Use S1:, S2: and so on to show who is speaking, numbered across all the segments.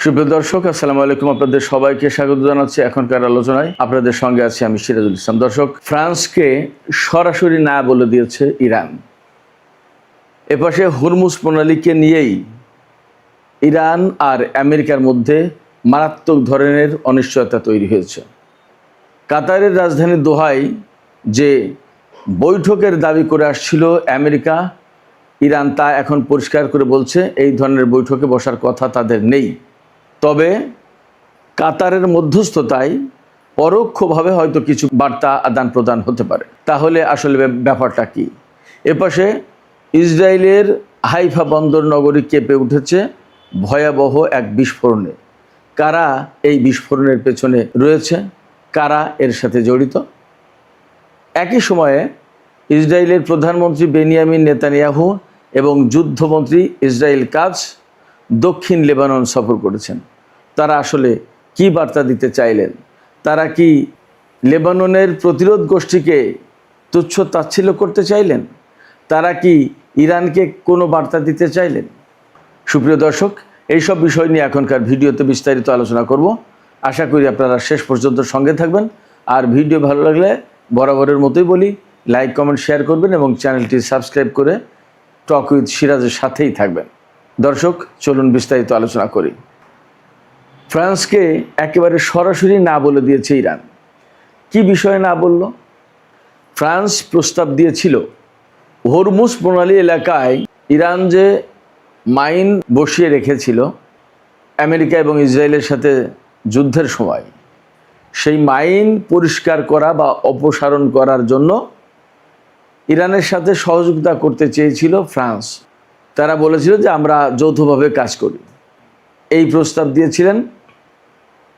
S1: সুপ্রিয় দর্শক, আসসালামু আলাইকুম। আপনাদের সবাইকে স্বাগত জানাচ্ছি এখনকার আলোচনায়। আপনাদের সঙ্গে আছি আমি সিরাজুল ইসলাম। দর্শক, ফ্রান্সকে সরাসরি না বলে দিয়েছে ইরান। এপাশে হরমুজ প্রণালীকে নিয়েই ইরান আর আমেরিকার মধ্যে মারাত্মক ধরনের অনিশ্চয়তা তৈরি হয়েছে। কাতারের রাজধানী দোহায় যে বৈঠকের দাবি করে আসছিল আমেরিকা, ইরান তা এখন পরিষ্কার করে বলছে এই ধরনের বৈঠকে বসার কথা তাদের নেই। তবে কাতারের মধ্যস্থতায় পরোক্ষভাবে হয়তো কিছু বার্তা আদান প্রদান হতে পারে। তাহলে আসলে ব্যাপারটা কি? এপাশে ইসরায়েলের হাইফা বন্দর নগরী কেঁপে উঠেছে ভয়াবহ এক বিস্ফোরণে। কারা এই বিস্ফোরণের পেছনে রয়েছে, কারা এর সাথে জড়িত? একই সময়ে ইসরায়েলের প্রধানমন্ত্রী বেনিয়ামিন নেতানিয়াহু এবং যুদ্ধমন্ত্রী ইসরায়েল কাটজ দক্ষিণ লেবানন সফর করেছেন। তারা আসলে কি বার্তা দিতে চাইলেন? তারা কি লেবাননের প্রতিরোধ গোষ্ঠীকে তুচ্ছ তাচ্ছিল্য করতে চাইলেন? তারা কি ইরানকে কোনো বার্তা দিতে চাইলেন? সুপ্রিয় দর্শক, এইসব বিষয় নিয়ে এখনকার ভিডিওতে বিস্তারিত আলোচনা করব। আশা করি আপনারা শেষ পর্যন্ত সঙ্গে থাকবেন। আর ভিডিও ভালো লাগলে বরাবরের মতোই বলি, লাইক কমেন্ট শেয়ার করবেন এবং চ্যানেলটি সাবস্ক্রাইব করে টক উইথ সিরাজের সাথেই থাকবেন। দর্শক, চলুন বিস্তারিত আলোচনা করি। ফ্রান্সকে একেবারে সরাসরি না বলে দিয়েছে ইরান। কি বিষয়ে না বলল? ফ্রান্স প্রস্তাব দিয়েছিল হরমুজ প্রণালী এলাকায় ইরান যে মাইন বসিয়ে রেখেছিল আমেরিকা এবং ইসরায়েলের সাথে যুদ্ধের সময়, সেই মাইন পরিষ্কার করা বা অপসারণ করার জন্য ইরানের সাথে সহযোগিতা করতে চেয়েছিল ফ্রান্স। তারা বলেছিল যে আমরা যৌথভাবে কাজ করি। এই প্রস্তাব দিয়েছিলেন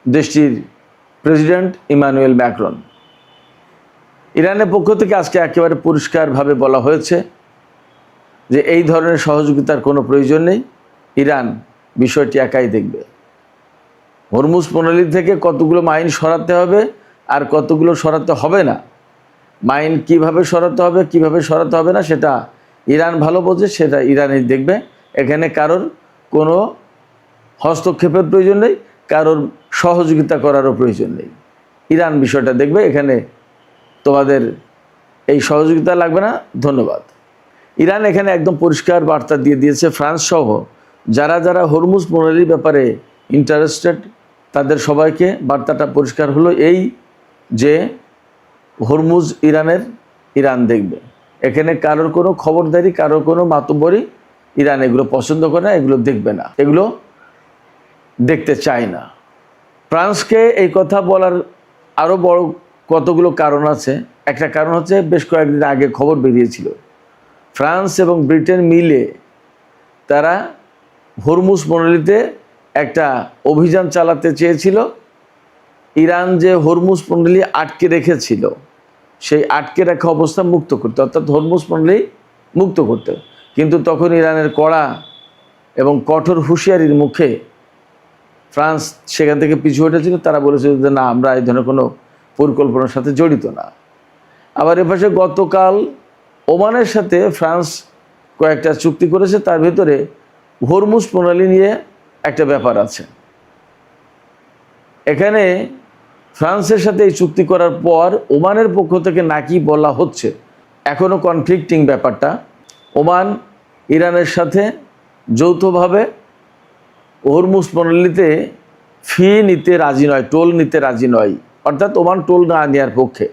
S1: দেশটির প্রেসিডেন্ট ইমানুয়েল ম্যাক্রন। ইরানের পক্ষ থেকে আজকে একেবারে পরিষ্কারভাবে বলা হয়েছে যে এই ধরনের সহযোগিতার কোনো প্রয়োজন নেই, ইরান বিষয়টি একাই দেখবে। হরমুজ প্রণালী থেকে কতগুলো মাইন সরাতে হবে আর কতগুলো সরাতে হবে না, মাইন কিভাবে সরাতে হবে কিভাবে সরাতে হবে না, সেটা ইরান ভালো বোঝে, সেটা ইরানই দেখবে। এখানে কারোর কোনো হস্তক্ষেপের প্রয়োজন নেই, কারোর সহযোগিতা করারও প্রয়োজন নেই। ইরান বিষয়টা দেখবে, এখানে তোমাদের এই সহযোগিতা লাগবে না, ধন্যবাদ। ইরান এখানে একদম পরিষ্কার বার্তা দিয়ে দিয়েছে ফ্রান্স সহ যারা যারা হরমুজ প্রণালীর ব্যাপারে ইন্টারেস্টেড তাদের সবাইকে বার্তাটা পরিষ্কার হলো এই যে হরমুজ ইরানের, ইরান দেখবে। এখানে কারোর কোনো খবরদারি, কারোর কোনো মাতব্বরি ইরান এগুলো পছন্দ করে না, এগুলো দেখবে না, এগুলো দেখতে চায় না। ফ্রান্সকে এই কথা বলার আরও বড় কতগুলো কারণ আছে। একটা কারণ হচ্ছে বেশ কয়েকদিন আগে খবর বেরিয়েছিল ফ্রান্স এবং ব্রিটেন মিলে তারা হরমুজ প্রণালীতে একটা অভিযান চালাতে চেয়েছিল। ইরান যে হরমুজ প্রণালী আটকে রেখেছিল সেই আটকে রাখা অবস্থা মুক্ত করতে, অর্থাৎ হরমুজ প্রণালী মুক্ত করতে। কিন্তু তখন ইরানের কড়া এবং কঠোর হুঁশিয়ারির মুখে ফ্রান্স সেখান থেকে পিছু হটেছিল। তারা বলেছিল যে না, আমরা এই ধরনের কোনো পরিকল্পনার সাথে জড়িত না। আবার এপাশে গতকাল ওমানের সাথে ফ্রান্স কয়েকটা চুক্তি করেছে, তার ভিতরে হরমুজ প্রণালী নিয়ে একটা ব্যাপার আছে। এখানে ফ্রান্সের সাথে এই চুক্তি করার পর ওমানের পক্ষ থেকে নাকি বলা হচ্ছে, এখনও কনফ্লিক্টিং ব্যাপারটা, ওমান ইরানের সাথে যৌথভাবে হরমুজ প্রণালীতে ফি নিতে রাজি নয়, টোল নিতে রাজি নয়, অর্থাৎ ওমান টোল না নেওয়ার পক্ষে।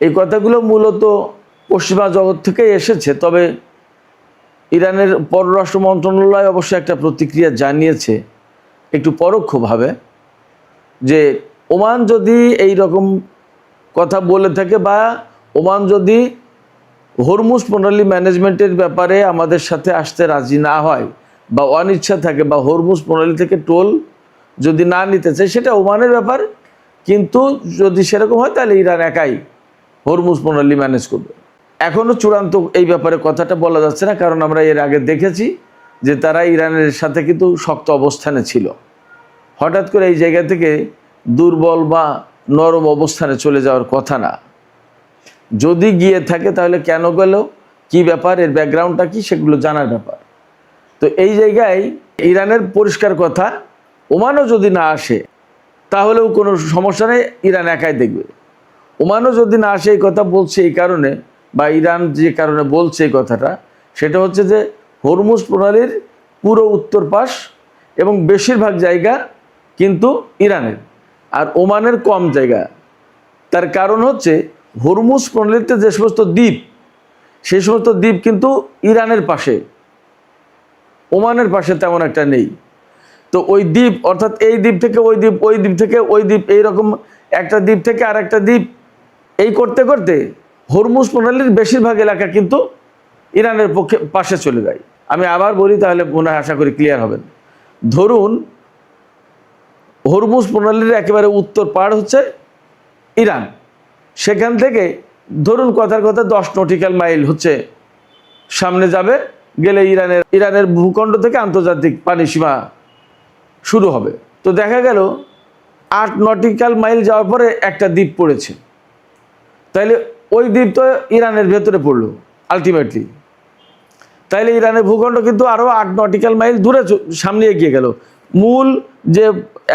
S1: এই কথাগুলো মূলত পশ্চিমা জগৎ থেকে এসেছে। তবে ইরানের পররাষ্ট্র মন্ত্রণালয় অবশ্যই একটা প্রতিক্রিয়া জানিয়েছে একটু পরোক্ষভাবে, যে ওমান যদি এই রকম কথা বলে থাকে বা ওমান যদি হরমুজ প্রণালী ম্যানেজমেন্টের ব্যাপারে আমাদের সাথে আসতে রাজি না হয় বা অনিচ্ছা থাকে বা হরমুজ প্রণালী থেকে টোল যদি না নিতে চায়, সেটা ওমানের ব্যাপার। কিন্তু যদি সেরকম হয় তাহলে ইরান একাই হরমুজ প্রণালী ম্যানেজ করবে। এখনও চূড়ান্ত এই ব্যাপারে কথাটা বলা যাচ্ছে না, কারণ আমরা এর আগে দেখেছি যে তারা ইরানের সাথে কিন্তু শক্ত অবস্থানে ছিল। হঠাৎ করে এই জায়গা থেকে দুর্বল বা নরম অবস্থানে চলে যাওয়ার কথা না। যদি গিয়ে থাকে তাহলে কেন গেল, কি ব্যাপার, এর ব্যাকগ্রাউন্ডটা কি, সেগুলো জানার ব্যাপার। তো এই জায়গায় ইরানের পরিষ্কার কথা ওমানও যদি না আসে তাহলেও কোনো সমস্যা নেই, ইরান একাই দেখবে। ওমানও যদি না আসে, এই কথা বলছে এই কারণে, বা ইরান যে কারণে বলছে এই কথাটা, সেটা হচ্ছে যে হরমুজ প্রণালীর পুরো উত্তর পাশ এবং বেশিরভাগ জায়গা কিন্তু ইরানের, আর ওমানের কম জায়গা। তার কারণ হচ্ছে হরমুজ প্রণালীতে যে সমস্ত দ্বীপ, সেই সমস্ত দ্বীপ কিন্তু ইরানের পাশে, ওমানের পাশে তেমন একটা নেই। তো ওই দ্বীপ, অর্থাৎ এই দ্বীপ থেকে ওই দ্বীপ, ওই দ্বীপ থেকে ওই দ্বীপ, এইরকম একটা দ্বীপ থেকে আর একটা দ্বীপ, এই করতে করতে হরমুজ প্রণালীর বেশিরভাগ এলাকা কিন্তু ইরানের পক্ষে পাশে চলে যায়। আমি আবার বলি, তাহলে মনে হয় আশা করি ক্লিয়ার হবেন। ধরুন হরমুজ প্রণালীর একেবারে উত্তর পাড় হচ্ছে ইরান, সেখান থেকে ধরুন কথার কথা 10 নটিক্যাল মাইল হচ্ছে সামনে যাবে, গেলে ইরানের ভূখণ্ড থেকে আন্তর্জাতিক পানি সীমা শুরু হবে। তো দেখা গেল 8 নটিক্যাল মাইল যাওয়ার পরে একটা দ্বীপ পড়েছে, তাইলে ওই দ্বীপ তো ইরানের ভেতরে পড়লো আলটিমেটলি। তাইলে ইরানের ভূখণ্ড কিন্তু আরও 8 নটিক্যাল মাইল দূরে সামনে এগিয়ে গেল। মূল যে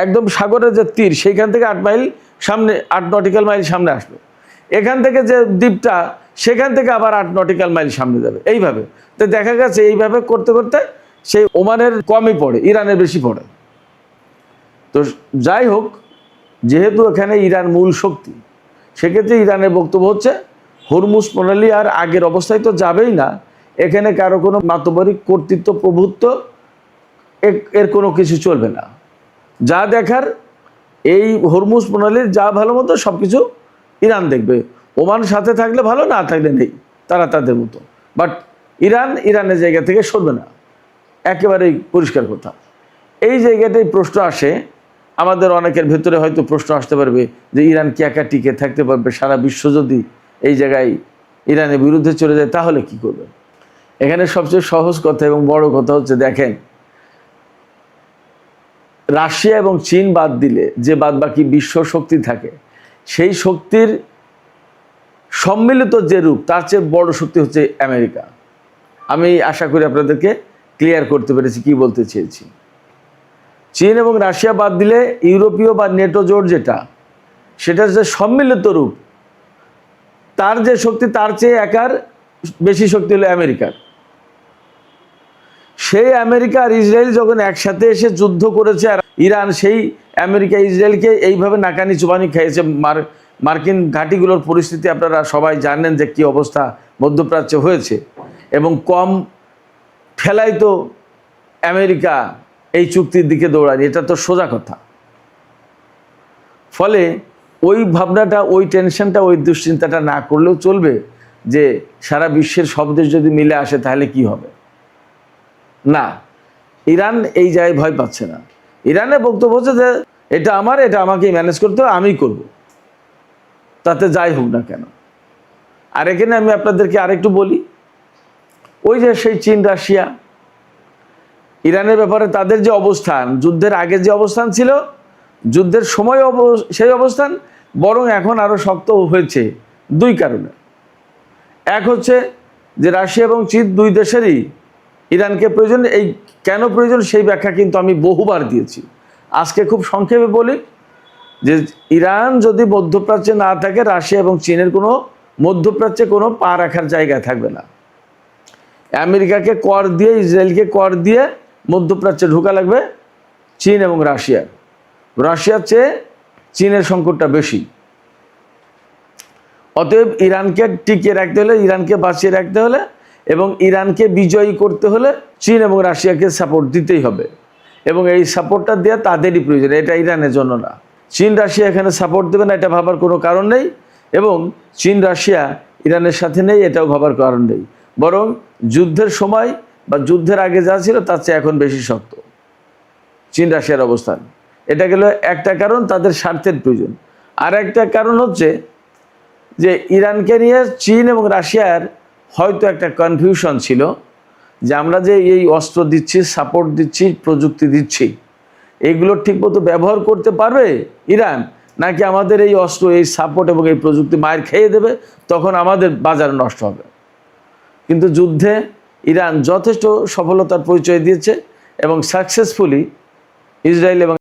S1: একদম সাগরের যে তীর, সেইখান থেকে 8 মাইল সামনে, 8 নটিক্যাল মাইল সামনে আসলো। এখান থেকে যে দ্বীপটা, সেখান থেকে আবার 8 নটিক্যাল মাইল সামনে যাবে, এইভাবে। তো দেখা গেছে এইভাবে করতে করতে সেই ওমানের কমই পড়ে, ইরানের বেশি পড়ে। তো যাই হোক, যেহেতু এখানে ইরান মূল শক্তি, সেক্ষেত্রে ইরানের বক্তব্য হচ্ছে হরমুজ প্রণালী আর আগের অবস্থায় তো যাবেই না, এখানে কারো কোনো মাতবরিক কর্তৃত্ব, প্রভুত্ব, এর কোনো কিছু চলবে না। যা দেখার এই হরমুজ প্রণালীর যা ভালো মতো সব কিছু ইরান দেখবে। ওমান সাথে থাকলে ভালো, না থাকলে নেই, তারা তাদের মতো। বাট ইরানের জায়গা থেকে সরবে না, একেবারেই পরিষ্কার কথা। এই জায়গাটাই প্রশ্ন আসে আমাদের অনেকের ভেতরে, হয়তো প্রশ্ন আসতে পারবে যে ইরান কি একা টিকে থাকতে পারবে? সারা বিশ্ব যদি এই জায়গায় ইরানের বিরুদ্ধে চলে যায় তাহলে কি করবে? এখানে সবচেয়ে সহজ কথা এবং বড় কথা হচ্ছে, দেখেন, রাশিয়া এবং চীন বাদ দিলে যে বাদ বাকি বিশ্ব শক্তি থাকে, সেই শক্তির সম্মিলিত যে রূপ, তার চেয়ে বড় শক্তি হচ্ছে আমেরিকা। আমি আশা করি আপনাদেরকে ক্লিয়ার করতে পেরেছি কি বলতে চেয়েছি। চীন এবং রাশিয়া বাদ দিলে ইউরোপীয় বা নেটো জোট যেটা, সেটার যে সম্মিলিত রূপ, তার যে শক্তি, তার চেয়ে একার বেশি শক্তি হলো আমেরিকার। সেই আমেরিকা আর ইসরায়েল যখন একসাথে এসে যুদ্ধ করেছে, আর ইরান সেই আমেরিকা ইসরায়েলকে এইভাবে নাকানি চুবানি খেয়েছে। মার্কিন ঘাঁটিগুলোর পরিস্থিতি আপনারা সবাই জানেন যে কী অবস্থা মধ্যপ্রাচ্যে হয়েছে, এবং কম ঠেলাই তো আমেরিকা এই চুক্তির দিকে দৌড়ায়, এটা তো সোজা কথা। ফলে ওই ভাবনাটা, ওই টেনশনটা, ওই দুশ্চিন্তাটা না করলেও চলবে যে সারা বিশ্বের সব দেশ যদি মিলে আসে তাহলে কি হবে। না, ইরান এই জায়গায় ভয় পাচ্ছে না। ইরানের বক্তব্য হচ্ছে যে এটা আমার, এটা আমাকেই ম্যানেজ করতে হবে, আমিই করব, তাতে যাই হোক না কেন। আর এখানে আমি আপনাদেরকে আরেকটু বলি, ওই যে সেই চীন রাশিয়া ইরানের ব্যাপারে তাদের যে অবস্থান, যুদ্ধের আগে যে অবস্থান ছিল, যুদ্ধের সময় সেই অবস্থান, বরং এখন আরও শক্ত হয়েছে দুই কারণে। এক হচ্ছে যে রাশিয়া এবং চীন দুই দেশেরই ইরানকে প্রয়োজন। এই কেন প্রয়োজন সেই ব্যাখ্যা কিন্তু আমি বহুবার দিয়েছি। আজকে খুব সংক্ষেপে বলি যে ইরান যদি মধ্যপ্রাচ্যে না থাকে, রাশিয়া এবং চীনের কোনো মধ্যপ্রাচ্যে কোনো পা রাখার জায়গা থাকবে না। আমেরিকাকে কর দিয়ে, ইসরায়েলকে কর দিয়ে মধ্যপ্রাচ্যে ঢোকা লাগবে চীন এবং রাশিয়ার চেয়ে চীনের সংকটটা বেশি। অতএব ইরানকে টিকিয়ে রাখতে হলে, ইরানকে বাঁচিয়ে রাখতে হলে এবং ইরানকে বিজয়ী করতে হলে চীন এবং রাশিয়াকে সাপোর্ট দিতেই হবে, এবং এই সাপোর্টটা দেওয়া তাদেরই প্রয়োজন, এটা ইরানের জন্য না। চীন রাশিয়া এখানে সাপোর্ট দেবে না এটা ভাবার কোনো কারণ নেই, এবং চীন রাশিয়া ইরানের সাথে নেই এটাও ভাবার কারণ নেই। বরং যুদ্ধের সময় বা যুদ্ধের আগে যা ছিল তার চেয়ে এখন বেশি শক্ত চীন রাশিয়ার অবস্থান। এটা গেল একটা কারণ, তাদের স্বার্থের প্রয়োজন। আর একটা কারণ হচ্ছে যে ইরানকে নিয়ে চীন এবং রাশিয়ার হয়তো একটা কনফিউশন ছিল যে আমরা যে এই অস্ত্র দিচ্ছি, সাপোর্ট দিচ্ছি, প্রযুক্তি দিচ্ছি, এইগুলো ঠিকমতো ব্যবহার করতে পারবে ইরান, নাকি আমাদের এই অস্ত্র, এই সাপোর্ট এবং এই প্রযুক্তি মায়ের খেয়ে দেবে, তখন আমাদের বাজার নষ্ট হবে। কিন্তু যুদ্ধে ইরান যথেষ্ট সফলতার পরিচয় দিয়েছে এবং সাকসেসফুলি ইসরায়েল এবং